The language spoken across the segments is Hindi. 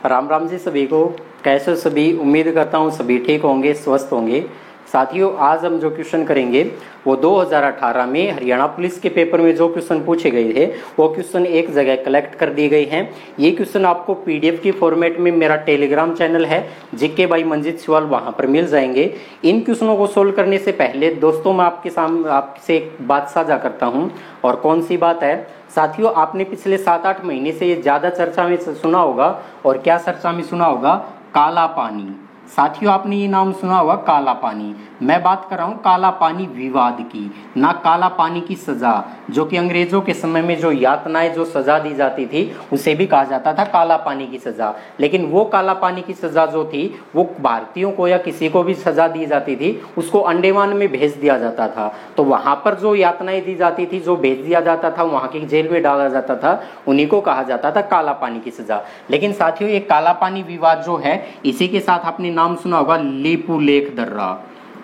राम राम जी सभी को। कैसे हो सभी? उम्मीद करता हूँ सभी ठीक होंगे, स्वस्थ होंगे। साथियों, आज हम जो क्वेश्चन करेंगे वो 2018 में हरियाणा पुलिस के पेपर में जो क्वेश्चन पूछे गए थे वो क्वेश्चन एक जगह कलेक्ट कर दिए गए हैं। ये क्वेश्चन आपको पीडीएफ की फॉर्मेट में मेरा टेलीग्राम चैनल है जीके बाई मंजीत सिवाल, वहां पर मिल जाएंगे। इन क्वेश्चनों को सोल्व करने से पहले दोस्तों मैं आपसे एक बात साझा करता हूँ। और कौन सी बात है साथियों? आपने पिछले 7-8 महीने से ये ज्यादा चर्चा में सुना होगा। और क्या चर्चा में सुना होगा? काला पानी। साथियों, आपने ये नाम सुना होगा, काला पानी। मैं बात कर रहा हूँ काला पानी विवाद की, ना काला पानी की सजा, जो कि अंग्रेजों के समय में जो यातनाएं, जो सजा दी जाती थी उसे भी कहा जाता था काला पानी की सजा। लेकिन वो काला पानी की सजा जो थी वो भारतीयों को या किसी को भी सजा दी जाती थी, उसको अंडमान में भेज दिया जाता था। तो वहां पर जो यातनाएं दी जाती थी, जो भेज दिया जाता था, वहां की जेल में डाला जाता था, उन्हीं को कहा जाता था काला पानी की सजा। लेकिन साथियों, ये काला पानी विवाद जो है, इसी के साथ आपने नाम सुना होगा लिपुलेख दर्रा।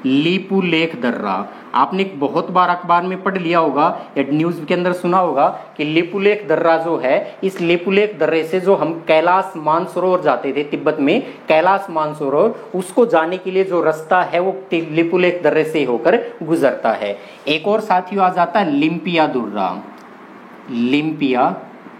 लिपुलेख दर्रा आपने बहुत बार अखबार में पढ़ लिया होगा या न्यूज के अंदर सुना होगा कि लिपुलेख दर्रा जो है, इस लिपुलेख दर्रे से जो हम कैलाश मानसरोवर जाते थे, तिब्बत में कैलाश मानसरोवर, उसको जाने के लिए जो रास्ता है वो लिपुलेख दर्रे से होकर गुजरता है। एक और साथियों आ जाता है लिम्पिया दुर्रा। लिम्पिया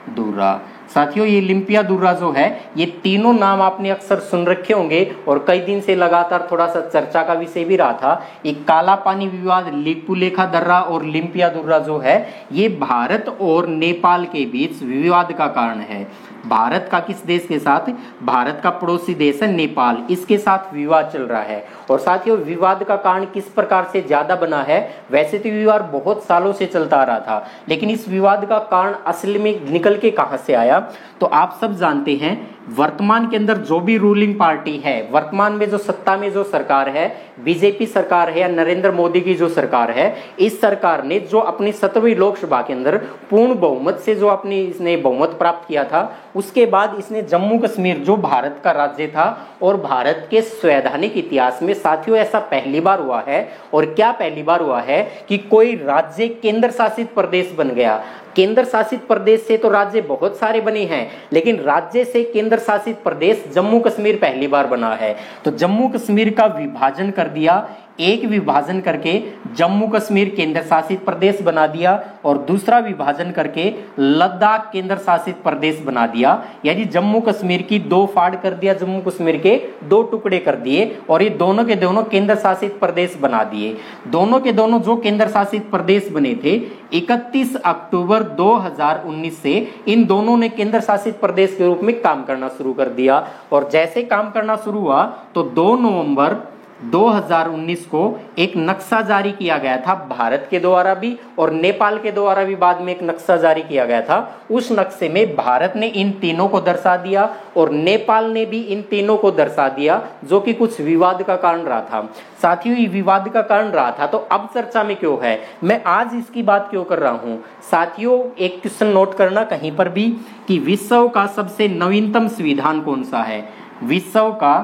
दुर्रा साथियों, ये लिम्पिया दुर्रा जो है, ये तीनों नाम आपने अक्सर सुन रखे होंगे और कई दिन से लगातार थोड़ा सा चर्चा का विषय भी रहा था। ये काला पानी विवाद, लिपुलेखा दर्रा और लिम्पिया दुर्रा जो है, ये भारत और नेपाल के बीच विवाद का कारण है। भारत का किस देश के साथ? भारत का पड़ोसी देश है नेपाल, इसके साथ विवाद चल रहा है। और साथियों, विवाद का कारण किस प्रकार से ज्यादा बना है? वैसे तो विवाद बहुत सालों से चलता आ रहा था, लेकिन इस विवाद का कारण असल में निकल के कहां से आया? तो आप सब जानते हैं, वर्तमान के अंदर जो भी रूलिंग पार्टी है, वर्तमान में जो सत्ता में जो सरकार है, बीजेपी सरकार है या नरेंद्र मोदी की जो सरकार है, इस सरकार ने जो अपनी 17वीं लोकसभा के अंदर पूर्ण बहुमत से जो अपनी इसने बहुमत प्राप्त किया था, उसके बाद इसने जम्मू कश्मीर जो भारत का राज्य था और भारत के संवैधानिक इतिहास में साथियों ऐसा पहली बार हुआ है। और क्या पहली बार हुआ है कि कोई राज्य केंद्र शासित प्रदेश बन गया। केंद्र शासित प्रदेश से तो राज्य बहुत सारे बने हैं, लेकिन राज्य से केंद्र शासित प्रदेश जम्मू कश्मीर पहली बार बना है। तो जम्मू कश्मीर का विभाजन कर दिया, एक विभाजन करके जम्मू कश्मीर केंद्र शासित प्रदेश बना दिया और दूसरा विभाजन करके लद्दाख केंद्र शासित प्रदेश बना दिया। यानी जम्मू कश्मीर की 2 फाड़ कर दिया, जम्मू कश्मीर के 2 टुकड़े कर दिए और ये दोनों के दोनों केंद्र शासित प्रदेश बना दिए। दोनों के दोनों जो केंद्र शासित प्रदेश बने थे, 31 अक्टूबर 2019 से इन दोनों ने केंद्र शासित प्रदेश के रूप में काम करना शुरू कर दिया। और जैसे काम करना शुरू हुआ तो 2 नवंबर 2019 को एक नक्शा जारी किया गया था, भारत के द्वारा भी और नेपाल के द्वारा भी बाद में एक नक्शा जारी किया गया था। उस नक्शे में भारत ने इन तीनों को दर्शा दिया और नेपाल ने भी इन तीनों को दर्शा दिया, जो कि कुछ विवाद का कारण रहा था। साथियों, ये विवाद का कारण रहा था, तो अब चर्चा में क्यों है? मैं आज इसकी बात क्यों कर रहा हूं? साथियों, एक क्वेश्चन नोट करना कहीं पर भी कि विश्व का सबसे नवीनतम संविधान कौन सा है? विश्व का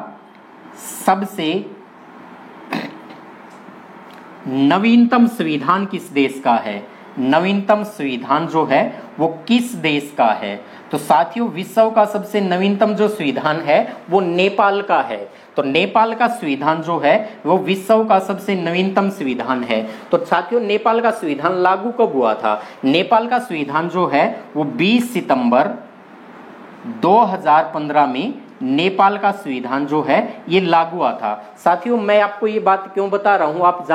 सबसे नवीनतम संविधान किस देश का है? नवीनतम संविधान जो है वो किस देश का है? तो साथियों, विश्व का सबसे नवीनतम जो संविधान है वो नेपाल का है। तो नेपाल का संविधान जो है वो विश्व का सबसे नवीनतम संविधान है। तो साथियों, नेपाल का संविधान लागू कब हुआ था? नेपाल का संविधान जो है वो 20 सितंबर 2015 में नेपाल का संविधान जो है ये लागू हुआ था। साथियों, मैं आपको ये बात क्यों बता रहा हूँ, आप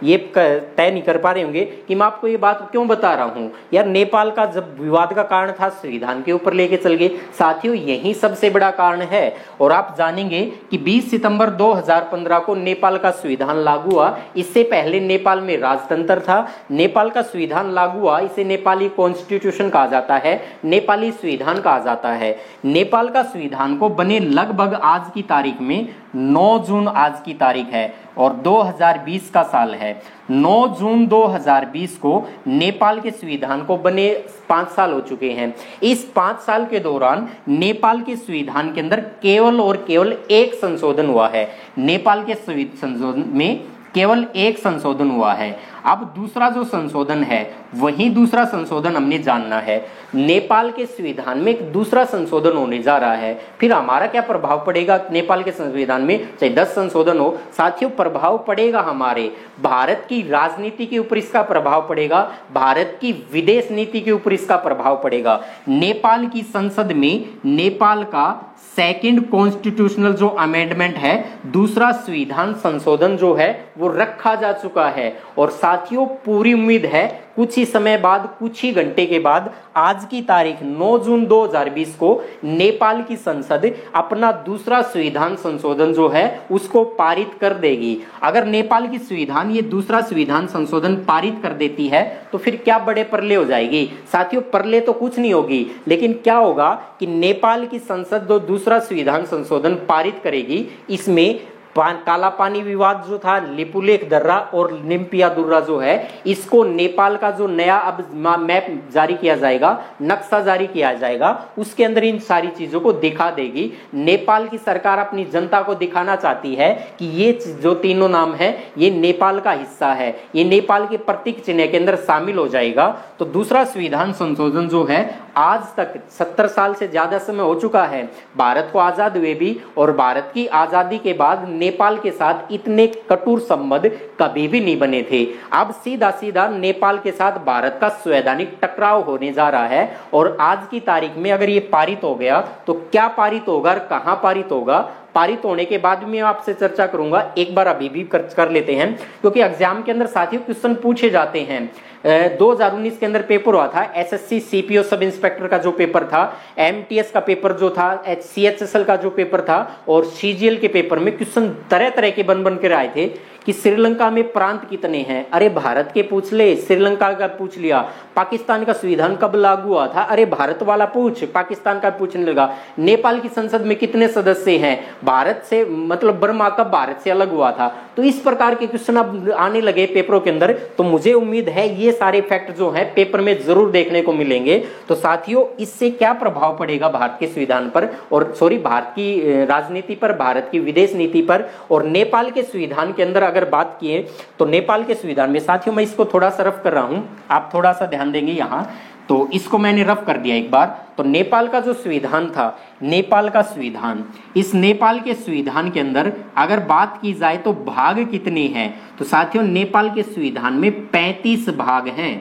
ये तय नहीं कर पा रहे होंगे कि मैं आपको ये बात क्यों बता रहा हूँ। यार, नेपाल का जब विवाद का कारण था, संविधान के ऊपर लेके चल गए। साथियों, यही सबसे बड़ा कारण है। और आप जानेंगे कि 20 सितंबर 2015 को नेपाल का संविधान लागू हुआ। इससे पहले नेपाल में राजतंत्र था। नेपाल का संविधान लागू हुआ, इसे नेपाली कॉन्स्टिट्यूशन कहा जाता है, नेपाली संविधान कहा जाता है। नेपाल का संविधान को बने लगभग आज की तारीख में 9 जून आज की तारीख है और 2020 का साल है। 9 जून 2020 को नेपाल के संविधान को बने 5 साल हो चुके हैं। इस 5 साल के दौरान नेपाल के संविधान के अंदर केवल और केवल एक संशोधन हुआ है। नेपाल के संशोधन में केवल एक संशोधन हुआ है। अब दूसरा जो संशोधन है वही दूसरा संशोधन हमने जानना है। नेपाल के संविधान में एक दूसरा संशोधन होने जा रहा है, फिर हमारा क्या प्रभाव पड़ेगा नेपाल के संविधान में, चाहे 10 संशोधन हो साथियों, प्रभाव पड़ेगा हमारे भारत की राजनीति के ऊपर, इसका प्रभाव पड़ेगा भारत की विदेश नीति के ऊपर, इसका प्रभाव पड़ेगा। नेपाल की संसद में नेपाल का सेकंड कॉन्स्टिट्यूशनल जो अमेंडमेंट है, दूसरा संविधान संशोधन जो है वो रखा जा चुका है। और साथियों पूरी उम्मीद है कुछ ही समय बाद, कुछ ही घंटे के बाद, आज की तारीख 9 जून 2020 को नेपाल की संसद अपना दूसरा संविधान संशोधन जो है उसको पारित कर देगी। अगर नेपाल की संविधान ये दूसरा संविधान संशोधन पारित कर देती है तो फिर क्या बड़े परले हो जाएगी साथियों। परले तो कुछ नहीं होगी, लेकिन क्या होगा कि नेपाल की संसद जो दूसरा संविधान संशोधन पारित करेगी, इसमें काला पानी विवाद जो था, लिपुलेख दर्रा और निम्पिया दुर्रा जो है, इसको नेपाल का जो नया अब मैप जारी किया जाएगा, नक्शा जारी किया जाएगा, उसके अंदर इन सारी चीजों को दिखा देगी। नेपाल की सरकार अपनी जनता को दिखाना चाहती है कि ये जो तीनों नाम है ये नेपाल का हिस्सा है, ये नेपाल के प्रतीक चिन्ह के अंदर शामिल हो जाएगा। तो दूसरा संविधान संशोधन जो है, आज तक 70 साल से ज्यादा समय हो चुका है भारत को आजाद हुए भी, और भारत की आजादी के बाद नेपाल के साथ इतने कटुर संबंध कभी भी नहीं बने थे। अब सीधा सीधा नेपाल के साथ भारत का संवैधानिक टकराव होने जा रहा है। और आज की तारीख में अगर ये पारित हो गया तो क्या पारित होगा और कहां पारित होगा, पारित होने के बाद मैं आपसे चर्चा करूंगा। एक बार अभी भी कर लेते हैं, क्योंकि एग्जाम के अंदर साथियों क्वेश्चन पूछे जाते हैं। 2019 के अंदर पेपर हुआ था, एसएससी सीपीओ सब इंस्पेक्टर का जो पेपर था, एमटीएस का पेपर जो था, सीएचएसएल का जो पेपर था, और सीजीएल के पेपर में क्वेश्चन तरह तरह के बन कर आए थे कि श्रीलंका में प्रांत कितने हैं, अरे भारत के पूछ ले, श्रीलंका का पूछ लिया। पाकिस्तान का संविधान कब लागू हुआ था, अरे भारत वाला पूछ, पाकिस्तान का पूछने लगा। नेपाल की संसद में कितने सदस्य हैं, भारत से मतलब बर्मा कब भारत से अलग हुआ था। तो इस प्रकार के क्वेश्चन अब आने लगे पेपरों के अंदर। तो मुझे उम्मीद है ये सारे फैक्ट जो है पेपर में जरूर देखने को मिलेंगे। तो साथियों इससे क्या प्रभाव पड़ेगा भारत के संविधान पर, और भारत की राजनीति पर, भारत की विदेश नीति पर, और नेपाल के संविधान के अंदर अगर बात किए तो नेपाल के संविधान में साथियों, मैं इसको थोड़ा सा रफ कर रहा हूं, आप थोड़ा सा ध्यान देंगे यहां, तो इसको मैंने रफ कर दिया एक बार। तो नेपाल का जो संविधान था, नेपाल का संविधान, इस नेपाल के संविधान के अंदर अगर बात की जाए तो भाग कितने हैं, तो साथियों नेपाल के संविधान में 35 भाग हैं,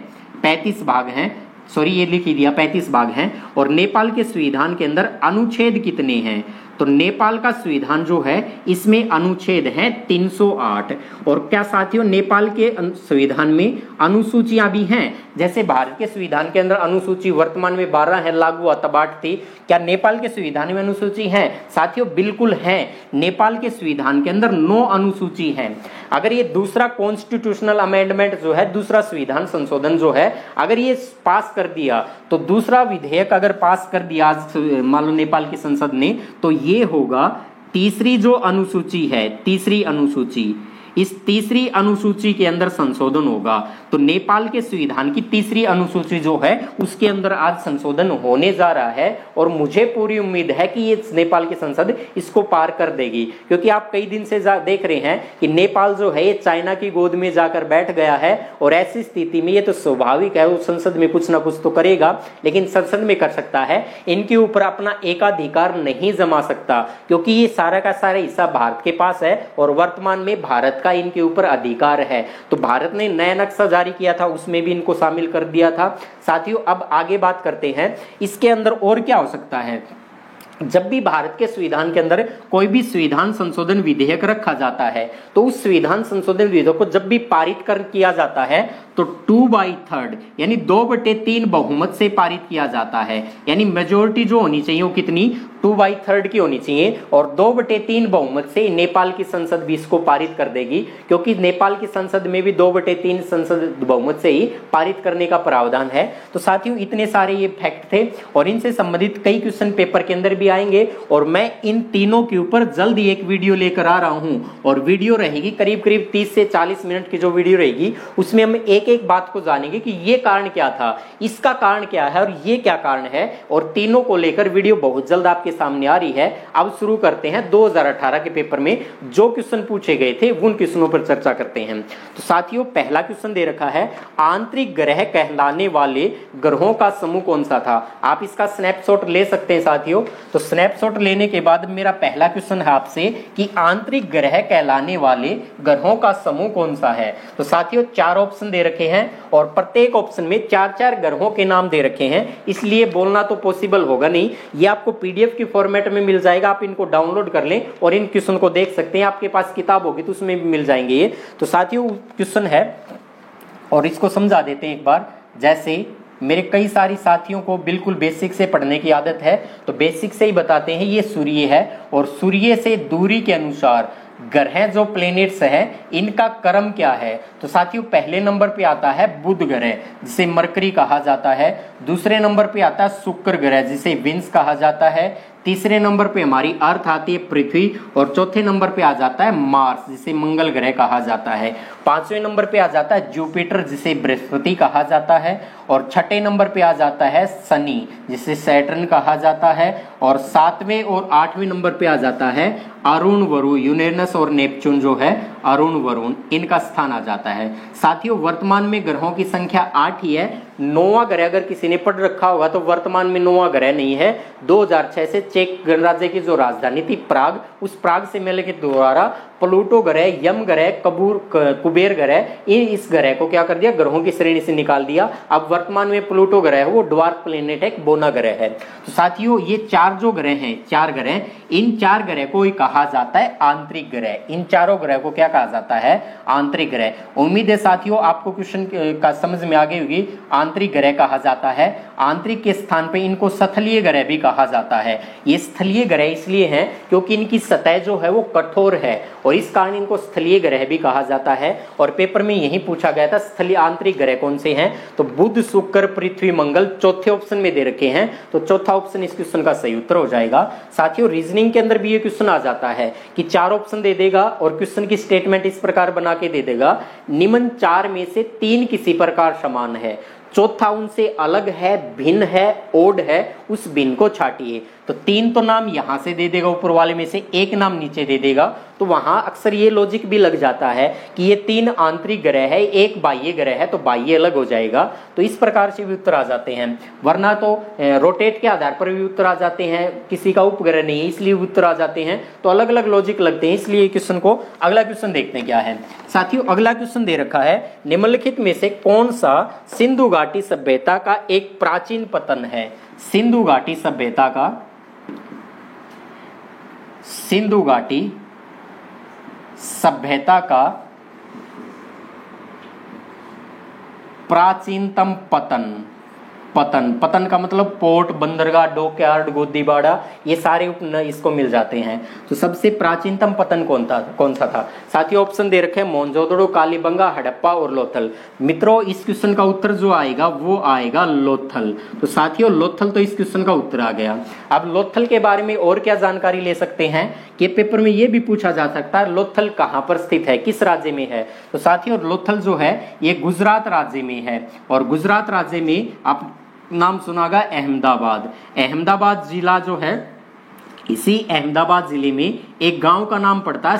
35 भाग हैं, सॉरी ये लिख ही दिया, 35 भाग हैं। और नेपाल के संविधान के अंदर अनुच्छेद कितने हैं, तो नेपाल का संविधान जो है इसमें अनुच्छेद हैं 308। और क्या साथियों नेपाल के संविधान में अनुसूचियां भी हैं, जैसे भारत के संविधान के अंदर अनुसूची वर्तमान में 12 है, लागू हुआ तब 8 थी। क्या नेपाल के संविधान में अनुसूची है साथियों? बिल्कुल है। नेपाल के संविधान के अंदर 9 अनुसूची हैं। अगर ये दूसरा कॉन्स्टिट्यूशनल अमेंडमेंट जो है, दूसरा संविधान संशोधन जो है, अगर ये पास कर दिया, तो दूसरा विधेयक अगर पास कर दिया आज मान लो नेपाल की संसद ने, तो ये होगा तीसरी जो अनुसूची है, तीसरी अनुसूची, इस तीसरी अनुसूची के अंदर संशोधन होगा। तो नेपाल के संविधान की तीसरी अनुसूची जो है उसके अंदर आज संशोधन होने जा रहा है, और मुझे पूरी उम्मीद है कि ये नेपाल की संसद इसको पार कर देगी। क्योंकि आप कई दिन से देख रहे हैं कि नेपाल जो है ये चाइना की गोद में जाकर बैठ गया है, और ऐसी स्थिति में ये तो स्वाभाविक है वो संसद में कुछ ना कुछ तो करेगा, लेकिन संसद में कर सकता है, इनके ऊपर अपना एकाधिकार नहीं जमा सकता, क्योंकि ये सारा का सारा हिस्सा भारत के पास है और वर्तमान में भारत का इनके ऊपर अधिकार है। तो भारत ने नया नक्शा जारी किया था, उसमें भी इनको शामिल कर दिया था। साथियों अब आगे बात करते हैं, इसके अंदर और क्या हो सकता है। जब भी भारत के संविधान के अंदर कोई भी संविधान संशोधन विधेयक रखा जाता है, तो उस संविधान संशोधन विधेयक को जब भी पारित किया जाता है तो 2/3 यानी 2/3 बहुमत से पारित किया जाता है। यानी मेजोरिटी जो होनी चाहिए वो कितनी, 2/3 की होनी चाहिए, और 2/3 बहुमत से नेपाल की संसद भी इसको पारित कर देगी, क्योंकि नेपाल की संसद में भी 2/3 संसद बहुमत से ही पारित करने का प्रावधान है। तो साथियों इतने सारे ये फैक्ट थे, और इनसे संबंधित कई क्वेश्चन पेपर के अंदर भी आएंगे, और मैं इन तीनों के ऊपर जल्द ही एक वीडियो लेकर आ रहा हूं। और वीडियो रहेगी करीब 30 से 40 मिनट की जो वीडियो रहेगी, उसमें हम एक एक बात को जानेंगे कि ये कारण क्या था, इसका कारण क्या है और ये क्या कारण है, और तीनों को लेकर वीडियो बहुत जल्द आपके आपके सामने आ रही है। अब शुरू करते हैं 2018 के पेपर में जो क्वेश्चन पूछे गए थे उन क्वेश्चनों पर चर्चा करते हैं। तो साथियों पहला क्वेश्चन दे रखा है, आंतरिक ग्रह कहलाने वाले ग्रहों का समूह कौन सा था। आप इसका स्नैपशॉट ले सकते हैं साथियों। तो स्नैपशॉट लेने के बाद मेरा पहला क्वेश्चन है आपसे कि आंतरिक ग्रह कहलाने वाले ग्रहों का समूह कौन सा है। तो साथियों 4 ऑप्शन दे रखे हैं और प्रत्येक ऑप्शन में 4-4 ग्रहों के नाम दे रखे हैं, इसलिए बोलना तो पॉसिबल होगा नहीं। ये आपको पीडीएफ की फॉर्मेट में मिल जाएगा, आप इनको डाउनलोड कर लें और इन क्वेश्चन को देख सकते हैं। आपके पास किताब होगी तो उसमें भी मिल जाएंगे ये। तो साथियों क्वेश्चन है और इसको समझा देते हैं एक बार। जैसे मेरे कई सारी साथियों को बिल्कुल बेसिक से पढ़ने की आदत है, तो बेसिक से ही बताते हैं। ये सूर्य है और सूर्य से दूरी के अनुसार ग्रह जो प्लेनेट्स है इनका क्रम क्या है। तो साथियों पहले नंबर पे आता है बुध ग्रह जिसे मरकरी कहा जाता है, दूसरे नंबर पे आता है शुक्र ग्रह जिसे विंस कहा जाता है, तीसरे नंबर पे हमारी अर्थ आती है पृथ्वी और चौथे नंबर पे आ जाता है मार्स जिसे मंगल ग्रह कहा जाता है, पांचवें नंबर पे आ जाता है जुपिटर जिसे बृहस्पति कहा जाता है और छठे नंबर पे आ जाता है शनि जिसे सैटर्न कहा जाता है और सातवें और आठवें नंबर पे आ जाता है अरुण वरुण यूरेनस और नेपच्यून जो है अरुण वरुण इनका स्थान आ जाता है। साथियों वर्तमान में ग्रहों की संख्या 8 ही है। 9वां ग्रह अगर किसी ने पढ़ रखा होगा तो वर्तमान में 9वां ग्रह नहीं है। 2006 से चेक गणराज्य की जो राजधानी थी प्राग, उस प्राग से मेले के द्वारा प्लूटो ग्रह, यम ग्रह, कुबेर ग्रह इस ग्रह को क्या कर दिया, ग्रहों की श्रेणी से निकाल दिया। अब वर्तमान में प्लूटो ग्रह है वो ड्वार्फ प्लेनेट है, बोना ग्रह है। तो साथियों ये 4 जो ग्रह हैं, 4 ग्रह, इन 4 ग्रह को ही कहा जाता है आंतरिक ग्रह। इन चारों ग्रह को क्या कहा जाता है, आंतरिक ग्रह। उम्मीद है साथियों आपको क्वेश्चन का समझ में आ गई होगी। आंतरिक ग्रह कहा जाता है, आंतरिक के स्थान पे इनको स्थलीय ग्रह भी कहा जाता है। ये स्थलीय ग्रह इसलिए हैं क्योंकि इनकी सतह जो है वो कठोर है और इस कारण इनको स्थलीय ग्रह भी कहा जाता है। और पेपर में यही पूछा गया था स्थलीय आंतरिक ग्रह कौन से हैं, तो बुध, शुक्र, पृथ्वी, मंगल चौथे ऑप्शन में दे रखे हैं। तो चौथा ऑप्शन इस क्वेश्चन का सही उत्तर हो जाएगा। साथियों रीजनिंग के अंदर भी ये क्वेश्चन आ जाता है कि 4 ऑप्शन दे देगा और क्वेश्चन की स्टेटमेंट इस प्रकार बना के दे देगा, निम्न 4 में से 3 किसी प्रकार समान है, चौथा उनसे अलग है, भिन्न है, ओड है, उस भिन्न को छाटिए। तो 3 तो नाम यहां से दे देगा ऊपर वाले में से, एक नाम नीचे दे देगा। तो वहां अक्सर ये लॉजिक भी लग जाता है कि ये 3 आंतरिक ग्रह है, एक बाह्य ग्रह है, तो बाह्य अलग हो जाएगा। तो इस प्रकार से भी उत्तर आ जाते हैं, वरना तो रोटेट के आधार पर भी उत्तर आ जाते हैं, किसी का उपग्रह नहीं है इसलिए उत्तर आ जाते हैं। तो अलग अलग लॉजिक लगते हैं, इसलिए क्वेश्चन को अगला क्वेश्चन देखते हैं क्या है। साथियों अगला क्वेश्चन दे रखा है, निम्नलिखित में से कौन सा सिंधु घाटी सभ्यता का एक प्राचीन पतन है। सिंधु घाटी सभ्यता का, सिंधु घाटी सभ्यता का प्राचीनतम पतन। पतन का मतलब पोर्ट, बंदरगाह, डॉकयार्ड, गोदीबाड़ा, ये सारे इसको मिल जाते हैं। तो सबसे प्राचीनतम पतन कौन सा था। साथियों ऑप्शन दे रखे हैं मोहनजोदड़ो, कालीबंगा, हड़प्पा और लोथल। मित्रों इस क्वेश्चन का उत्तर जो आएगा वो आएगा लोथल। तो साथियों लोथल तो इस क्वेश्चन का उत्तर आ गया। अब लोथल के बारे में और क्या जानकारी ले सकते हैं कि पेपर में ये भी पूछा जा सकता है लोथल कहां पर स्थित है, किस राज्य में है। तो साथियों लोथल जो है ये गुजरात राज्य में है और गुजरात राज्य में आप नाम सुनागा अहमदाबाद। अहमदाबाद जिला जो है, इसी अहमदाबाद जिले में एक गांव का नाम पड़ता है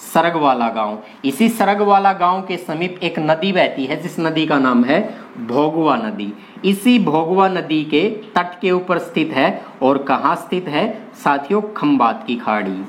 सरगवाला गांव। इसी सरगवाला गांव के समीप एक नदी बहती है जिस नदी का नाम है भोगवा नदी। इसी भोगवा नदी के तट के ऊपर स्थित है और कहां स्थित है साथियों, खंबात की खाड़ी।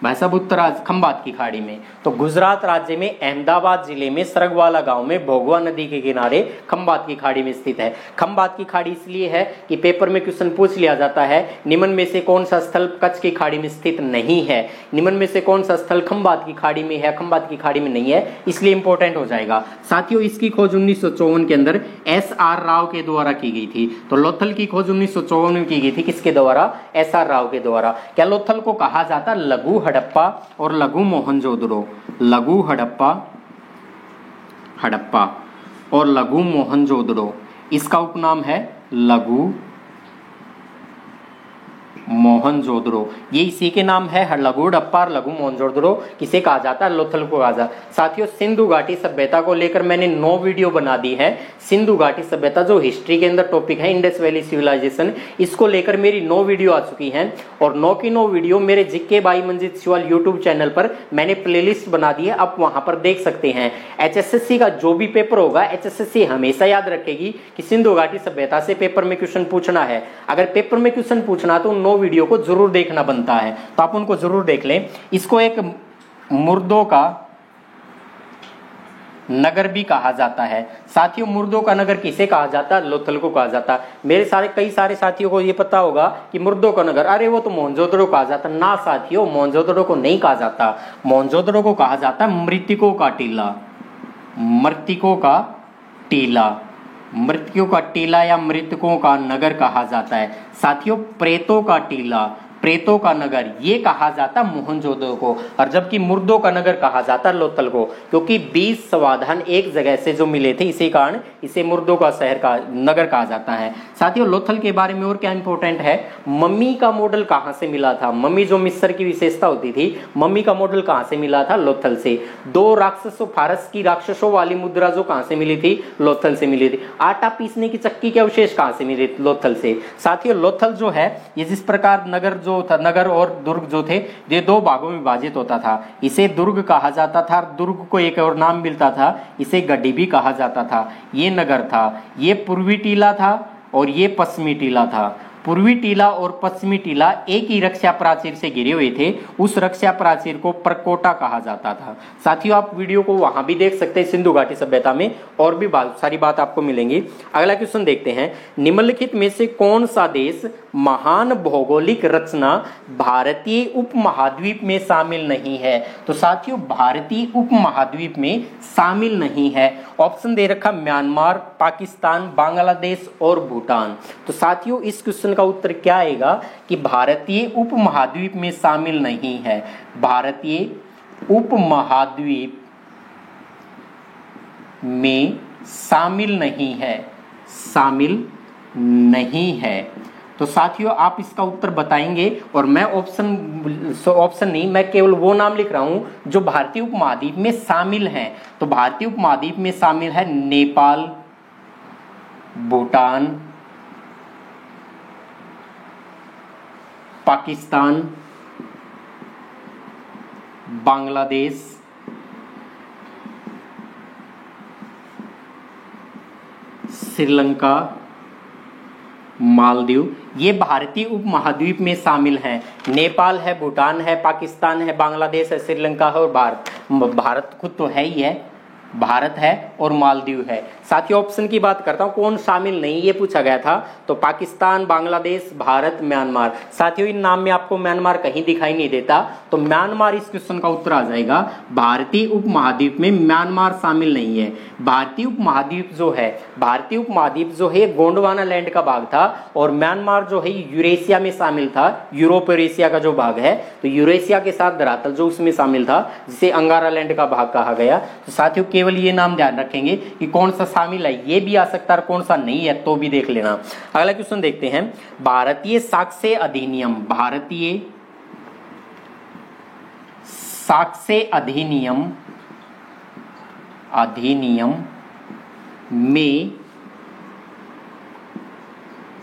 भाई साहब उत्तराज खंबात की खाड़ी में। तो गुजरात राज्य में अहमदाबाद जिले में सरगवाला गांव में भोगवा नदी के किनारे खंबात की खाड़ी में स्थित है। खंबात की खाड़ी इसलिए है कि पेपर में क्वेश्चन पूछ लिया जाता है निम्न में से कौन सा स्थल कच्छ की खाड़ी में स्थित नहीं है, निम्न में से कौन सा स्थल खंबात की खाड़ी में है, खंबात की खाड़ी में नहीं है, इसलिए इंपॉर्टेंट हो जाएगा। साथियों इसकी खोज 1954 के अंदर SR राव के द्वारा की गई थी। तो लोथल की खोज 1954 में की गई थी, किसके द्वारा, SR राव के द्वारा। क्या लोथल को कहा जाता लघु हड़प्पा और लघु मोहनजोदड़ो, लघु हड़प्पा और लघु मोहनजोदड़ो, इसका उपनाम है लघु मोहनजोदड़ो, ये इसी के नाम है। लघु हड़प्पा, लघु मोहनजोदड़ो किसे कहा जाता है? लोथल को कहा जाता है। साथियों, सिंधु घाटी सभ्यता को लेकर मैंने 9 वीडियो बना दी है। सिंधु घाटी सभ्यता जो हिस्ट्री के अंदर टॉपिक है, इंडस वैली सिविलाइजेशन, इसको लेकर मेरी 9 वीडियो आ चुकी हैं और 9 की 9 वीडियो मेरे जिक्के by Manjeet Siwal YouTube channel पर मैंने प्लेलिस्ट बना दी है, आप वहां पर देख सकते हैं। एचएसएससी का जो भी पेपर होगा, एचएसएससी हमेशा याद रखेगी कि सिंधु घाटी सभ्यता से पेपर में क्वेश्चन पूछना है। अगर पेपर में क्वेश्चन पूछना तो 9 वीडियो को जरूर देखना बनता है, तो आप उनको जरूर देख लें। इसको एक मुर्दों का नगर भी कहा जाता है। साथियों, मुर्दों का नगर किसे कहा जाता है? लोथल को कहा जाता है। मेरे कई सारे साथियों को ये पता होगा कि मुर्दों का नगर, अरे वो तो मोहनजोदड़ो कहा जाता। ना साथियों, मोहनजोदड़ो को नहीं कहा जाता। मोहनजोदड़ो को कहा जाता है मृतकों का टीला। मृतकों का टीला, मृतकों का टीला या मृतकों का नगर कहा जाता है। साथियों, प्रेतों का टीला, प्रेतों का नगर, ये कहा जाता मोहनजोदड़ो को, और जबकि मुर्दों का नगर कहा जाता लोथल को, क्योंकि 20 समाधान एक जगह से जो मिले थे, इसी कारण इसे मुर्दों का शहर का नगर कहा जाता है। साथियों, लोथल के बारे में और क्या इंपॉर्टेंट है, मम्मी का मॉडल कहां से मिला था? मम्मी जो मिस्र की विशेषता होती थी, मम्मी का मॉडल कहां से मिला था? लोथल से। 2 राक्षसों, फारस की राक्षसों वाली मुद्रा जो कहां से मिली थी? लोथल से मिली थी। आटा पीसने की चक्की के अवशेष कहां से मिले? लोथल से। साथियों, लोथल जो है, ये जिस प्रकार नगर जो था, नगर और दुर्ग जो थे, ये 2 भागों में विभाजित होता था। इसे दुर्ग कहा जाता था, दुर्ग को एक और नाम मिलता था, इसे गड्डी भी कहा जाता था। ये नगर था, ये पूर्वी टीला था और ये पश्चिमी टीला था। पूर्वी टीला और पश्चिमी टीला एक ही रक्षा प्राचीर से घिरे हुए थे, उस रक्षा प्राचीर को परकोटा कहा जाता था। साथियों, आप वीडियो को वहां भी देख सकते हैं, सिंधु घाटी सभ्यता में और भी सारी बात आपको मिलेंगी। अगला क्वेश्चन देखते हैं, निम्नलिखित में से कौन सा देश महान भौगोलिक रचना भारतीय उपमहाद्वीप में शामिल नहीं है? तो साथियों, भारतीय उपमहाद्वीप में शामिल नहीं है। ऑप्शन दे रखा म्यांमार, पाकिस्तान, बांग्लादेश और भूटान। तो साथियों, इस क्वेश्चन का उत्तर क्या आएगा कि भारतीय उपमहाद्वीप में शामिल नहीं है। भारतीय उपमहाद्वीप में शामिल नहीं है, शामिल नहीं है। तो साथियों, आप इसका उत्तर बताएंगे और मैं ऑप्शन नहीं, मैं केवल वो नाम लिख रहा हूं जो भारतीय उपमहाद्वीप में शामिल हैं। तो भारतीय उपमहाद्वीप में शामिल है नेपाल, भूटान, पाकिस्तान, बांग्लादेश, श्रीलंका, मालदीव। ये भारतीय उपमहाद्वीप में शामिल हैं। नेपाल है, भूटान है, पाकिस्तान है, बांग्लादेश है, श्रीलंका है और भारत खुद तो है ही है, भारत है और मालदीव है। साथियों, ऑप्शन की बात करता हूं, कौन शामिल नहीं ये पूछा गया था, तो पाकिस्तान, बांग्लादेश, भारत, म्यांमार। साथियों, इन नाम में आपको म्यांमार कहीं दिखाई नहीं देता, तो म्यांमार इस क्वेश्चन का उत्तर आ जाएगा। भारतीय उपमहाद्वीप में म्यांमार शामिल नहीं है। भारतीय उपमहाद्वीप जो है, भारतीय उपमहाद्वीप जो है गोंडवाना लैंड का भाग था और म्यांमार जो है यूरेशिया में शामिल था, यूरोप और एशिया का जो भाग है, तो यूरेशिया के साथ धरातल जो उसमें शामिल था, जिसे अंगारा लैंड का भाग कहा गया। तो साथियों, केवल ये नाम ध्यान रखेंगे कि कौन सा शामिल है, ये भी आ सकता है और कौन सा नहीं है तो भी देख लेना। अगला क्वेश्चन देखते हैं, भारतीय साक्ष्य अधिनियम, भारतीय साक्ष्य अधिनियम में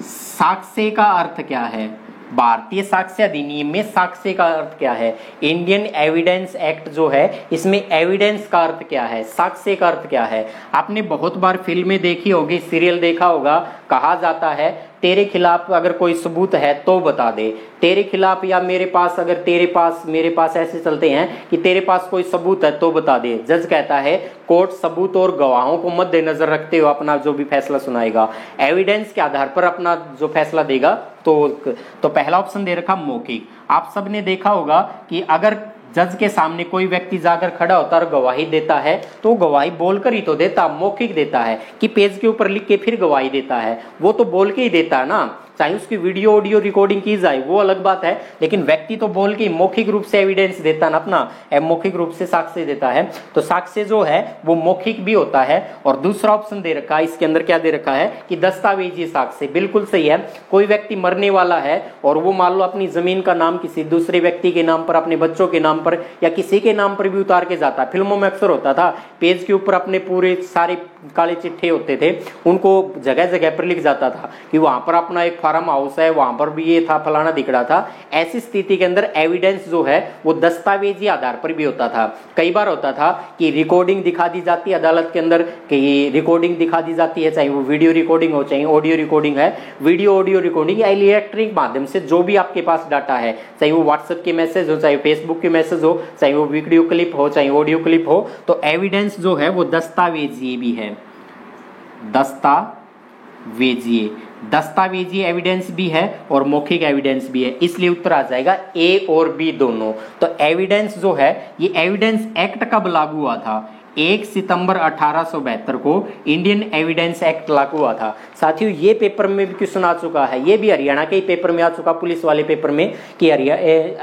साक्ष्य का अर्थ क्या है? भारतीय साक्ष्य अधिनियम में साक्ष्य का अर्थ क्या है? इंडियन एविडेंस एक्ट जो है, इसमें एविडेंस का अर्थ क्या है, साक्ष्य का अर्थ क्या है? आपने बहुत बार फिल्में देखी होगी, सीरियल देखा होगा, कहा जाता है तेरे खिलाफ अगर कोई सबूत है तो बता दे, तेरे खिलाफ या मेरे पास, अगर तेरे पास मेरे पास ऐसे चलते हैं कि तेरे पास कोई सबूत है तो बता दे। जज कहता है कोर्ट सबूत और गवाहों को मद्देनजर रखते हुए अपना जो भी फैसला सुनाएगा, एविडेंस के आधार पर अपना जो फैसला देगा। तो पहला ऑप्शन दे रखा मौखिक। आप सबने देखा होगा कि अगर जज के सामने कोई व्यक्ति जाकर खड़ा होता और गवाही देता है तो गवाही बोलकर ही तो देता, मौखिक देता है कि पेज के ऊपर लिख के फिर गवाही देता है, वो तो बोल के ही देता है ना। चाहे उसकी वीडियो ऑडियो रिकॉर्डिंग की जाए वो अलग बात है, लेकिन व्यक्ति तो बोल के मौखिक रूप से एविडेंस देता है ना अपना, मौखिक रूप से साक्ष्य देता है। तो साक्ष्य जो है वो मौखिक भी होता है। और दूसरा ऑप्शन दे रखा है, इसके अंदर क्या दे रखा है कि दस्तावेजी साक्ष्य, बिल्कुल सही है। कोई व्यक्ति मरने वाला है और वो मान लो अपनी जमीन का नाम किसी दूसरे व्यक्ति के नाम पर, अपने बच्चों के नाम पर या किसी के नाम पर भी उतार के जाता है। फिल्मों में अक्सर होता था, पेज के ऊपर अपने पूरे सारे काले चिट्ठे होते थे, उनको जगह जगह पर लिख जाता था कि वहां पर अपना एक फार्म हाउस है, वहां पर भी ये था, फलाना दिख रहा था। ऐसी स्थिति के अंदर एविडेंस जो है वो दस्तावेजी आधार पर भी होता था। कई बार होता था कि रिकॉर्डिंग दिखा दी जाती है अदालत के अंदर, कि रिकॉर्डिंग दिखा दी जाती है, चाहे वो वीडियो रिकॉर्डिंग हो चाहे ऑडियो रिकॉर्डिंग है। वीडियो ऑडियो रिकॉर्डिंग या इलेक्ट्रॉनिक माध्यम से जो भी आपके पास डाटा है, चाहे वो व्हाट्सएप के मैसेज हो, चाहे फेसबुक के मैसेज हो, चाहे वो वीडियो क्लिप हो, चाहे ऑडियो क्लिप हो, तो एविडेंस जो है वो दस्तावेजी भी है, दस्तावेजी एविडेंस भी है और मौखिक एविडेंस भी है। इसलिए उत्तर आ जाएगा ए और बी दोनों। तो एविडेंस जो है ये एविडेंस एक्ट कब लागू हुआ था? 1 सितंबर 1872 को इंडियन एविडेंस एक्ट लागू हुआ था। साथियों ये पेपर में भी क्वेश्चन आ चुका है, ये भी हरियाणा के पेपर में आ चुका, पुलिस वाले पेपर में, कि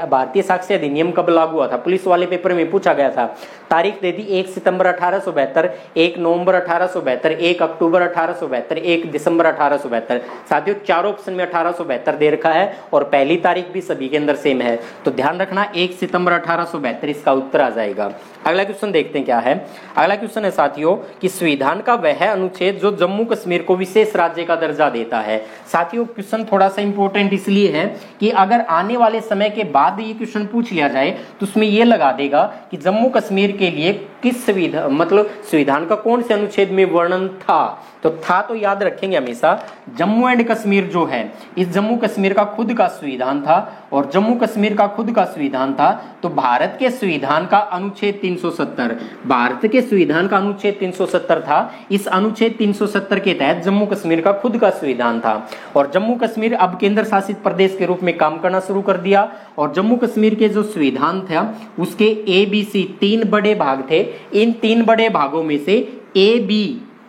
भारतीय साक्ष्य अधिनियम कब लागू हुआ था। पुलिस वाले पेपर में पूछा गया था, तारीख दे दी 1 सितंबर 1872, 1 नवंबर 1872, 1 अक्टूबर 1872, 1 दिसंबर 1872। साथियों चारों ऑप्शन में 1872 दे रखा है और पहली तारीख भी सभी के अंदर सेम है, तो ध्यान रखना 1 सितंबर 1872 इसका उत्तर आ जाएगा। अगला क्वेश्चन देखते हैं क्या है। अगला क्वेश्चन है साथियों कि संविधान का वह अनुच्छेद जो जम्मू कश्मीर को विशेष राज्य का दर्जा देता है। साथियों क्वेश्चन थोड़ा सा इंपॉर्टेंट इसलिए है कि अगर आने वाले समय के बाद ये क्वेश्चन पूछ लिया जाए तो उसमें ये लगा देगा कि जम्मू कश्मीर के लिए किस संविधान, मतलब संविधान का कौन से अनुच्छेद में वर्णन था। तो याद रखेंगे हमेशा, जम्मू एंड कश्मीर जो है, इस जम्मू कश्मीर का खुद का संविधान था और जम्मू कश्मीर का खुद का संविधान था। तो भारत के संविधान का अनुच्छेद 370, भारत के संविधान का अनुच्छेद 370 था। इस अनुच्छेद 370 के तहत जम्मू कश्मीर का खुद का संविधान था और जम्मू कश्मीर अब केंद्र शासित प्रदेश के रूप में काम करना शुरू कर दिया। और जम्मू कश्मीर के जो संविधान था उसके ABC 3 बड़े भाग थे। इन 3 बड़े भागों में से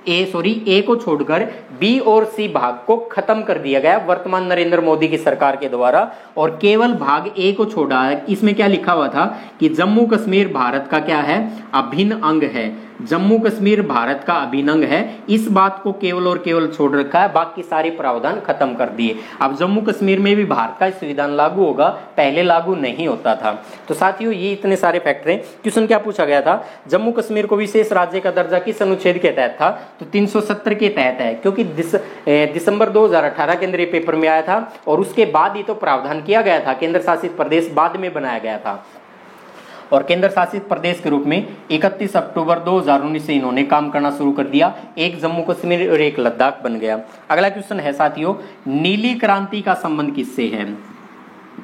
ए को छोड़कर बी और सी भाग को खत्म कर दिया गया वर्तमान नरेंद्र मोदी की सरकार के द्वारा, और केवल भाग ए को छोड़ा है। इसमें क्या लिखा हुआ था कि जम्मू कश्मीर भारत का क्या है, अभिन्न अंग है। जम्मू कश्मीर भारत का अभिन्न अंग है, इस बात को केवल और केवल छोड़ रखा है, बाकी सारे प्रावधान खत्म कर दिए। अब जम्मू कश्मीर में भी भारत का संविधान लागू होगा, पहले लागू नहीं होता था। तो साथियों ये इतने सारे फैक्टर हैं। क्वेश्चन क्या पूछा गया था, जम्मू कश्मीर को विशेष राज्य का दर्जा किस अनुच्छेद के तहत था? तो 370 के तहत है, क्योंकि दिसंबर 2018 के अंदर ये पेपर में आया था और उसके बाद ही तो प्रावधान किया गया था, केंद्र शासित प्रदेश बाद में बनाया गया था। और केंद्र शासित प्रदेश के रूप में 31 अक्टूबर 2019 से इन्होंने काम करना शुरू कर दिया। एक जम्मू कश्मीर और एक लद्दाख बन गया। अगला क्वेश्चन है साथियों, नीली क्रांति का संबंध किससे है?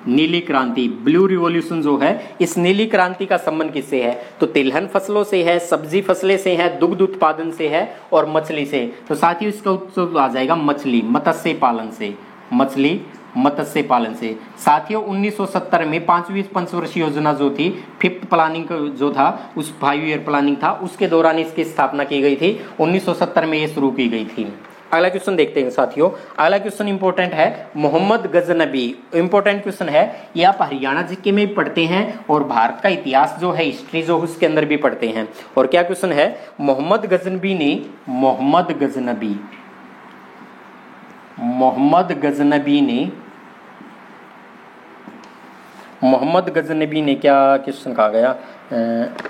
नीली क्रांति, ब्लू रिवॉल्यूशन जो है, इस नीली क्रांति का संबंध किससे है? तो तिलहन फसलों से है, सब्जी फसलें से है, दुग्ध उत्पादन से है और मछली से। तो साथियों इसका उत्तर आ जाएगा मछली, मत्स्य पालन से, मछली मत्स्य पालन से। साथियों 1970 में 5वीं पंचवर्षीय योजना जो थी, 5th प्लानिंग जो था, उस 5 ईयर प्लानिंग था, उसके दौरान इसकी स्थापना की गई थी। 1970 में ये शुरू की गई थी। अगला क्वेश्चन देखते हैं साथियों। अगला क्वेश्चन इंपॉर्टेंट है, मोहम्मद गजनबी, इंपॉर्टेंट क्वेश्चन है। ये आप हरियाणा जीके में भी पढ़ते हैं और भारत का इतिहास जो है, हिस्ट्री जो उसके अंदर भी पढ़ते हैं। और क्या क्वेश्चन है, मोहम्मद गजनबी ने क्या क्वेश्चन कहा गया,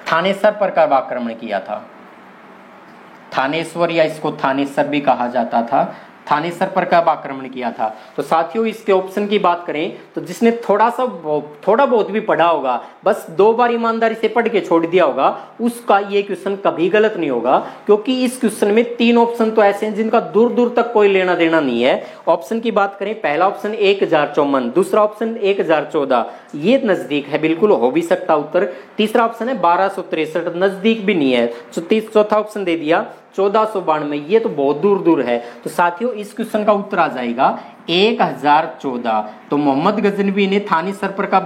थानेसर पर कब आक्रमण किया था? थानेश्वर या इसको थानेसर भी कहा जाता था, थानेसर पर कब आक्रमण किया था? तो साथियों इसके ऑप्शन की बात करें तो जिसने थोड़ा बहुत भी पढ़ा होगा, बस 2 बार ईमानदारी से पढ़ के छोड़ दिया होगा, उसका ये क्वेश्चन कभी गलत नहीं होगा, क्योंकि इस क्वेश्चन में 3 ऑप्शन तो ऐसे हैं जिनका दूर दूर तक कोई लेना देना नहीं है। ऑप्शन की बात करें, पहला ऑप्शन 1054, दूसरा ऑप्शन 1014, ये नजदीक है, बिल्कुल हो भी सकता उत्तर। तीसरा ऑप्शन है 1263, नजदीक भी नहीं है। चौथा ऑप्शन दे दिया 1492, ये तो बहुत दूर दूर है। तो साथियों इस क्वेश्चन का उत्तर आ जाएगा 1014। तो मोहम्मद गजनबी ने थानेसर पर का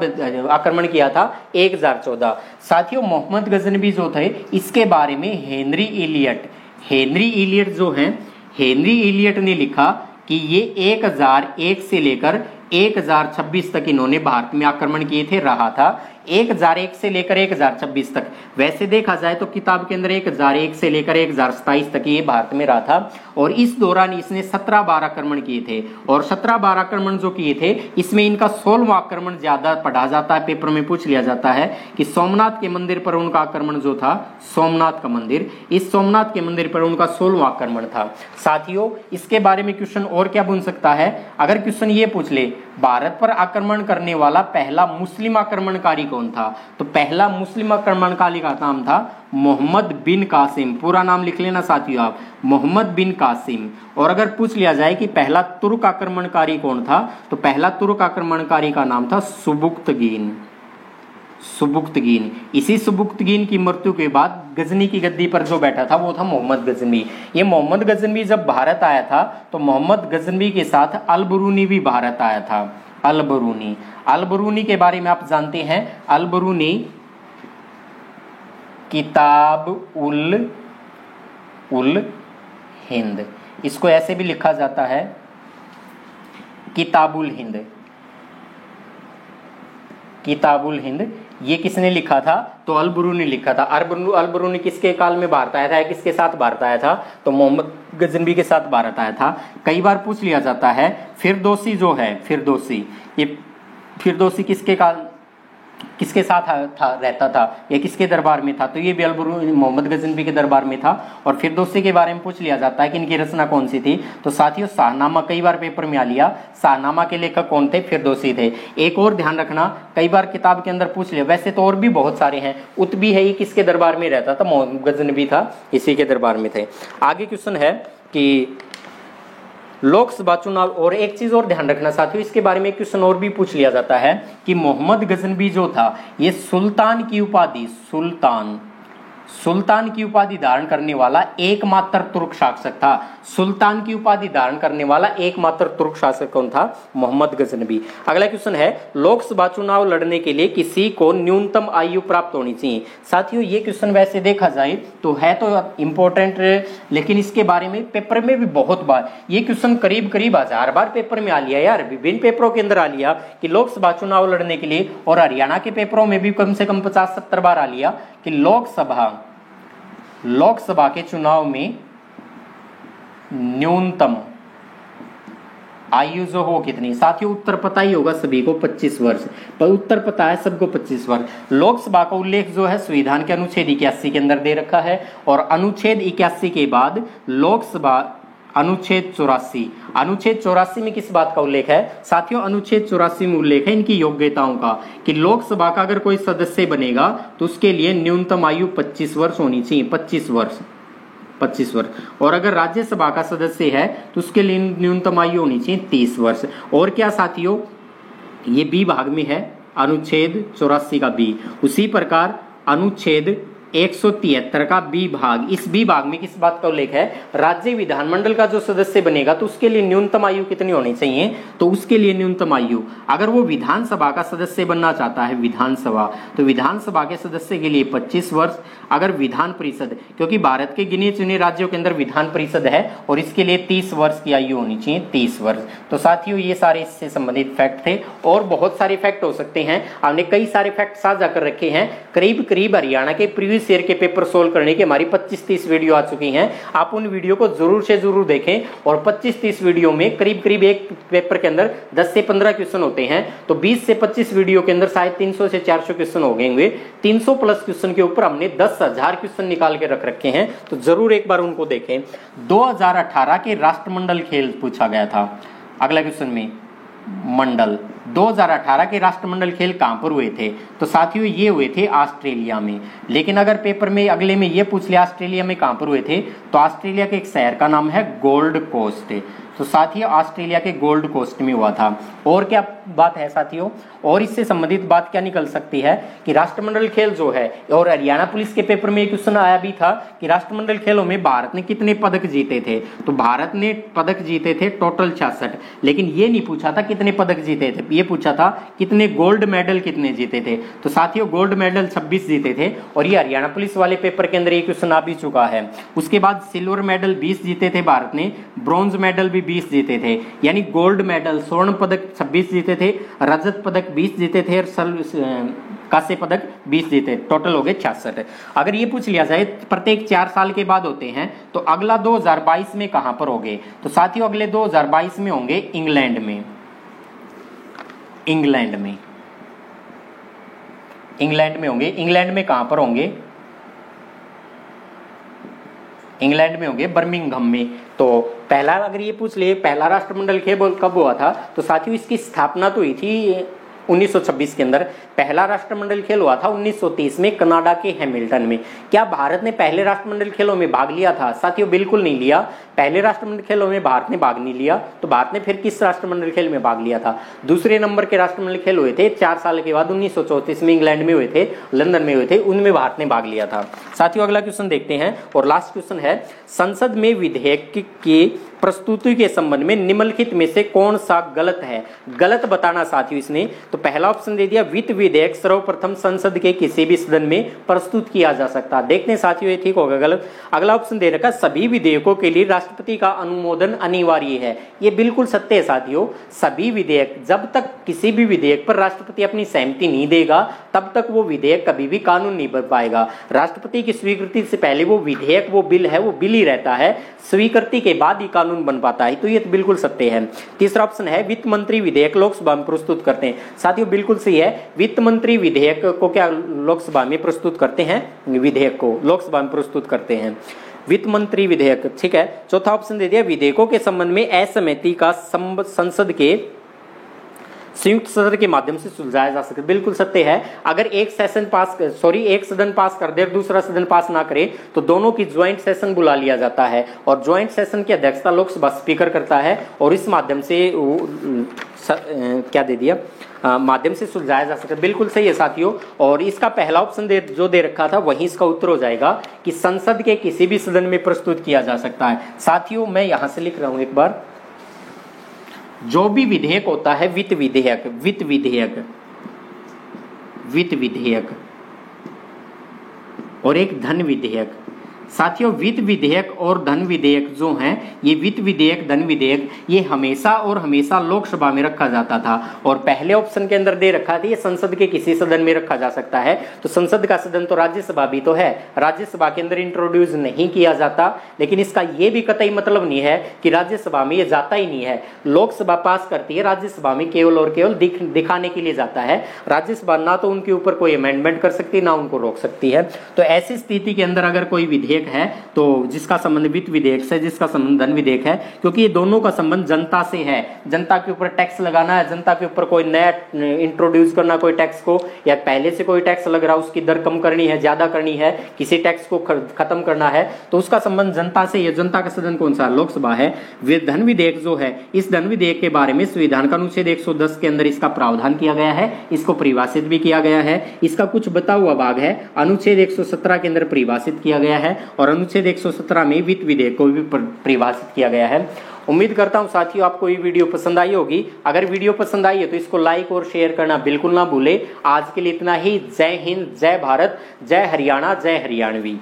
आक्रमण किया था 1014। साथियों मोहम्मद गजनबी जो थे, इसके बारे में हेनरी इलियट जो हैं, हेनरी इलियट ने लिखा कि ये 1001 से लेकर 1026 तक इन्होंने भारत में आक्रमण किए थे, रहा था 1001 से लेकर 1026 तक। वैसे देखा जाए तो किताब के अंदर 1001 से लेकर 1027 तक ये भारत में रहा था और इस दौरान इसने 17-12 आक्रमण किए थे और 17-12 आक्रमण जो किए थे इसमें इनका 16वां आक्रमण ज्यादा पढ़ा जाता है, पेपर में पूछ लिया जाता है कि सोमनाथ के मंदिर पर उनका आक्रमण जो था, सोमनाथ का मंदिर, इस सोमनाथ के मंदिर पर उनका 16वां आक्रमण था। साथियों इसके बारे में क्वेश्चन और क्या बन सकता है, अगर क्वेश्चन ये पूछ ले भारत पर आक्रमण करने वाला पहला मुस्लिम आक्रमणकारी कौन था, तो पहला मुस्लिम आक्रमणकारी का नाम था मोहम्मद बिन कासिम। पूरा नाम लिख लेना साथियों आप, मोहम्मद बिन कासिम। और अगर पूछ लिया जाए कि पहला तुर्क आक्रमणकारी कौन था, तो पहला तुर्क आक्रमणकारी का नाम था सुबुक्तगीन। सुबुक्तगीन। इसी सुबुक्तगीन की मृत्यु के बाद गजनी की गद्दी पर जो बैठा था वो था मोहम्मद गजनवी। ये मोहम्मद गजनवी जब भारत आया था तो मोहम्मद गजनवी के साथ अल-बरूनी भी भारत आया था। अल-बरूनी, अल-बरूनी के बारे में आप जानते हैं, अल-बरूनी किताब उल हिंद, इसको ऐसे भी लिखा जाता है किताबुल हिंद। किताबुल हिंद ये किसने लिखा था, तो अल-बरूनी लिखा था। अल-बरूनी किसके काल में भारत आया था, किसके साथ भारत आया था, तो मोहम्मद गजनवी के साथ भारत आया था। कई बार पूछ लिया जाता है फिरदौसी जो है, फिरदौसी, ये फिरदौसी किसके साथ रहता था, या किसके दरबार में था, तो ये भी अल-बरूनी मोहम्मद गजनवी के दरबार में था। और फिरदौसी के बारे में पूछ लिया जाता है कि इनकी रचना कौन सी थी, तो साथियों शाहनामा कई बार पेपर में आ लिया, शाहनामा के लेखक कौन थे, फिरदौसी थे। एक और ध्यान रखना, कई बार किताब के अंदर पूछ लिया, वैसे तो और भी बहुत सारे हैं, उतबी है, ये किसके दरबार में रहता था, मोहम्मद गजनवी था, इसी के दरबार में थे। आगे क्वेश्चन है कि लोकसभा चुनाव, और एक चीज और ध्यान रखना साथियों, इसके बारे में क्वेश्चन और भी पूछ लिया जाता है कि मोहम्मद गजनवी जो था ये सुल्तान की उपाधि, सुल्तान की उपाधि धारण करने वाला एकमात्र तुर्क शासक था। सुल्तान की उपाधि धारण करने वाला एकमात्र तुर्क शासक कौन था, मोहम्मद गजनवी। अगला क्वेश्चन है लोकसभा चुनाव लड़ने के लिए किसी को न्यूनतम आयु प्राप्त होनी चाहिए। साथियों ये क्वेश्चन वैसे देखा जाए तो है तो इंपॉर्टेंट, लेकिन इसके बारे में पेपर में भी बहुत बार ये क्वेश्चन करीब 1000 बार पेपर में आ लिया यार, विभिन्न पेपरों के अंदर आ लिया कि लोकसभा चुनाव लड़ने के लिए, और हरियाणा के पेपरों में भी कम से कम 50-70 बार आ लिया कि लोकसभा के चुनाव में न्यूनतम आयु जो हो कितनी। साथियों उत्तर पता ही होगा सभी को, 25 वर्ष, पर उत्तर पता है सबको 25 वर्ष। लोकसभा का उल्लेख जो है संविधान के अनुच्छेद 81 के अंदर दे रखा है, और अनुच्छेद 81 के बाद लोकसभा अनुच्छेद 84 में किस बात का उल्लेख है साथियों, अनुच्छेद 84 में उल्लेख है इनकी योग्यताओं का, कि लोकसभा का अगर कोई सदस्य बनेगा तो उसके लिए न्यूनतम आयु 25 वर्ष होनी चाहिए, 25 वर्ष। और अगर राज्यसभा का सदस्य है तो उसके लिए न्यूनतम आयु होनी चाहिए 30 वर्ष। और क्या साथियों, ये बी भाग में है अनुच्छेद 84 का बी। उसी प्रकार अनुच्छेद 173 का बी भाग, इस बी भाग में किस बात का उल्लेख है, राज्य विधानमंडल का जो सदस्य बनेगा तो उसके लिए न्यूनतम आयु कितनी होनी चाहिए, तो उसके लिए न्यूनतम आयु, अगर वो विधानसभा का सदस्य बनना चाहता है विधानसभा, तो विधानसभा के सदस्य के लिए 25 वर्ष। अगर विधान परिषद, क्योंकि भारत के गिने चुने राज्यों के अंदर विधान परिषद है, और इसके लिए 30 वर्ष की आयु होनी चाहिए, 30 वर्ष। तो साथियों ये सारे इससे संबंधित फैक्ट थे, और बहुत सारे फैक्ट हो सकते हैं, हमने कई सारे फैक्ट साझा कर रखे हैं। करीब हरियाणा के प्रीवियस ईयर के पेपर सोल्व करने की हमारी 25-30 वीडियो आ चुकी हैं। आप उन वीडियो को जरूर से जरूर देखें, और 25-30 वीडियो में करीब एक पेपर के अंदर 10 से 15 क्वेश्चन होते हैं, तो 20 से 25 वीडियो के अंदर शायद 300 से 400 क्वेश्चन हो गए। 300 प्लस क्वेश्चन के ऊपर हमने 10,000 क्वेश्चन निकाल के रख रखे हैं, तो जरूर एक बार उनको देखें। 2018 के राष्ट्रमंडल खेल पूछा गया था। अगला क्वेश्चन में मंडल, 2018 के राष्ट्रमंडल खेल कहां पर हुए थे, तो साथियों ये हुए थे ऑस्ट्रेलिया में। लेकिन अगर पेपर में अगले में ये पूछ लिया ऑस्ट्रेलिया में कहां पर हुए थे, तो ऑस्ट्रेलिया के एक शहर का नाम है गोल्ड कोस्ट। तो साथियों ऑस्ट्रेलिया के गोल्ड कोस्ट में हुआ था। और क्या बात है साथियों, और इससे संबंधित बात क्या निकल सकती है कि राष्ट्रमंडल खेल जो है, और हरियाणा पुलिस के पेपर में एक क्वेश्चन आया भी था कि राष्ट्रमंडल खेलों में भारत ने कितने पदक जीते थे, तो भारत ने पदक जीते थे टोटल 66, लेकिन ये नहीं पूछा था कितने पदक जीते थे, ये पूछा था कितने गोल्ड मेडल कितने जीते थे। तो साथियों गोल्ड मेडल 26 जीते थे, और ये हरियाणा पुलिस वाले पेपर के अंदर ये क्वेश्चन आ भी चुका है। उसके बाद सिल्वर मेडल 20 जीते थे भारत ने, ब्रॉन्ज मेडल भी 20 जीते थे, यानी गोल्ड मेडल स्वर्ण पदक 26 जीते थे, रजत पदक 20 जीते थे और कांस्य पदक 20 जीते, टोटल हो गए 66। अगर ये पूछ लिया जाए प्रत्येक 4 साल के बाद होते हैं तो अगला 2022 में कहां पर होंगे, तो साथियों अगले 2022 में होंगे इंग्लैंड में। इंग्लैंड में होंगे। इंग्लैंड में कहां पर होंगे, इंग्लैंड में होंगे बर्मिंघम में। तो पहला अगर ये पूछ ले पहला राष्ट्रमंडल खेल कब हुआ था, तो साथियों इसकी स्थापना तो हुई थी 1926 के अंदर। पहला राष्ट्रमंडल खेल हुआ था 1930 में कनाडा के हैमिल्टन में। क्या भारत ने पहले राष्ट्रमंडल खेलों में भाग लिया था? साथियों बिल्कुल नहीं लिया। पहले राष्ट्रमंडल खेलों में भारत ने भाग नहीं लिया, तो भारत ने फिर किस राष्ट्रमंडल खेल में भाग लिया था? दूसरे नंबर के राष्ट्रमंडल खेल हुए थे 4 साल के बाद 1934 में इंग्लैंड में हुए थे, लंदन में हुए थे, उनमें भारत ने भाग लिया था। साथियों अगला क्वेश्चन देखते हैं और लास्ट क्वेश्चन है, संसद में विधेयक की प्रस्तुति के संबंध में निम्नलिखित में से कौन सा गलत है? गलत बताना साथियों इसने। तो पहला ऑप्शन दे दिया, वित्त विधेयक सर्वप्रथम संसद के किसी भी सदन में प्रस्तुत किया जा सकता। देखते हैं साथियों ये ठीक होगा गलत। अगला ऑप्शन दे रखा, सभी विधेयकों के लिए राष्ट्रपति का अनुमोदन अनिवार्य है। ये बिल्कुल सत्य है साथियों। सभी विधेयक, जब तक किसी भी विधेयक पर राष्ट्रपति अपनी सहमति नहीं देगा तब तक वो विधेयक कभी भी कानून नहीं बन पाएगा। राष्ट्रपति की स्वीकृति से पहले वो विधेयक, वो बिल है, वो बिल ही रहता है, स्वीकृति के बाद ही कानून बन पाता है। तो ये तो बिल्कुल सत्य है। तीसरा ऑप्शन है, वित्त मंत्री विधेयक लोकसभा में प्रस्तुत करते हैं। साथियों बिल्कुल सही है, वित्त मंत्री विधेयक को क्या लोकसभा में प्रस्तुत करते हैं? विधेयक को लोकसभा में प्रस्तुत करते हैं, वित्त मंत्री विधेयक, ठीक है। चौथा ऑप्शन दे दिया, विधेयकों के संबंध में असहमति का संसद के संयुक्त सदन के माध्यम से सुलझाया जा सकता है। बिल्कुल सत्य है। अगर एक सदन पास कर दे और दूसरा सदन पास ना करे तो दोनों की ज्वाइंट सेशन बुला लिया जाता है और ज्वाइंट सेशन की अध्यक्षता लोकसभा स्पीकर करता है और इस माध्यम से क्या दे दिया, माध्यम से सुलझाया जा सकता है। बिल्कुल सही है साथियों। और इसका पहला ऑप्शन जो दे रखा था वही इसका उत्तर हो जाएगा कि संसद के किसी भी सदन में प्रस्तुत किया जा सकता है। साथियों मैं यहां से लिख रहा हूं एक बार, जो भी विधेयक होता है, वित्त विधेयक और एक धन विधेयक। साथियों वित्त विधेयक और धन विधेयक जो हैं, ये वित्त विधेयक, धन विधेयक, ये हमेशा और हमेशा लोकसभा में रखा जाता था। और पहले ऑप्शन के अंदर दे रखा था ये संसद के किसी सदन में रखा जा सकता है। तो संसद का सदन तो राज्यसभा भी तो है, राज्यसभा के अंदर इंट्रोड्यूस नहीं किया जाता। लेकिन इसका ये भी कतई मतलब नहीं है कि राज्यसभा में ये जाता ही नहीं है। लोकसभा पास करती है, राज्यसभा में केवल और केवल दिखाने के लिए जाता है। राज्यसभा ना तो उनके ऊपर कोई अमेंडमेंट कर सकती, ना उनको रोक सकती है। तो ऐसी स्थिति के अंदर अगर कोई विधेयक है तो जिसका संबंध वित्त विधेयक से, जिसका संबंध धन विधेयक है, क्योंकि ये दोनों का संबंध जनता से है। जनता के ऊपर टैक्स लगाना है, जनता के ऊपर कोई नया इंट्रोड्यूस करना कोई टैक्स को, या पहले से कोई टैक्स लग रहा है उसकी दर कम करनी है, ज्यादा करनी है, किसी टैक्स को खत्म करना है, तो उसका संबंध जनता से है। जनता का सदन कौन सा? लोकसभा है। धन विधेयक जो है, इस धन विधेयक के बारे में संविधान का अनुच्छेद 110 के अंदर इसका प्रावधान किया गया है, इसको परिभाषित भी किया गया है। इसका कुछ बता हुआ भाग है अनुच्छेद 117 के अंदर परिभाषित किया गया है और अनुच्छेद 117 में वित्त विधेयक को भी परिभाषित किया गया है। उम्मीद करता हूं साथियों आपको ये वीडियो पसंद आई होगी। अगर वीडियो पसंद आई है तो इसको लाइक और शेयर करना बिल्कुल ना भूले। आज के लिए इतना ही। जय हिंद, जय भारत, जय हरियाणा, जय हरियाणवी।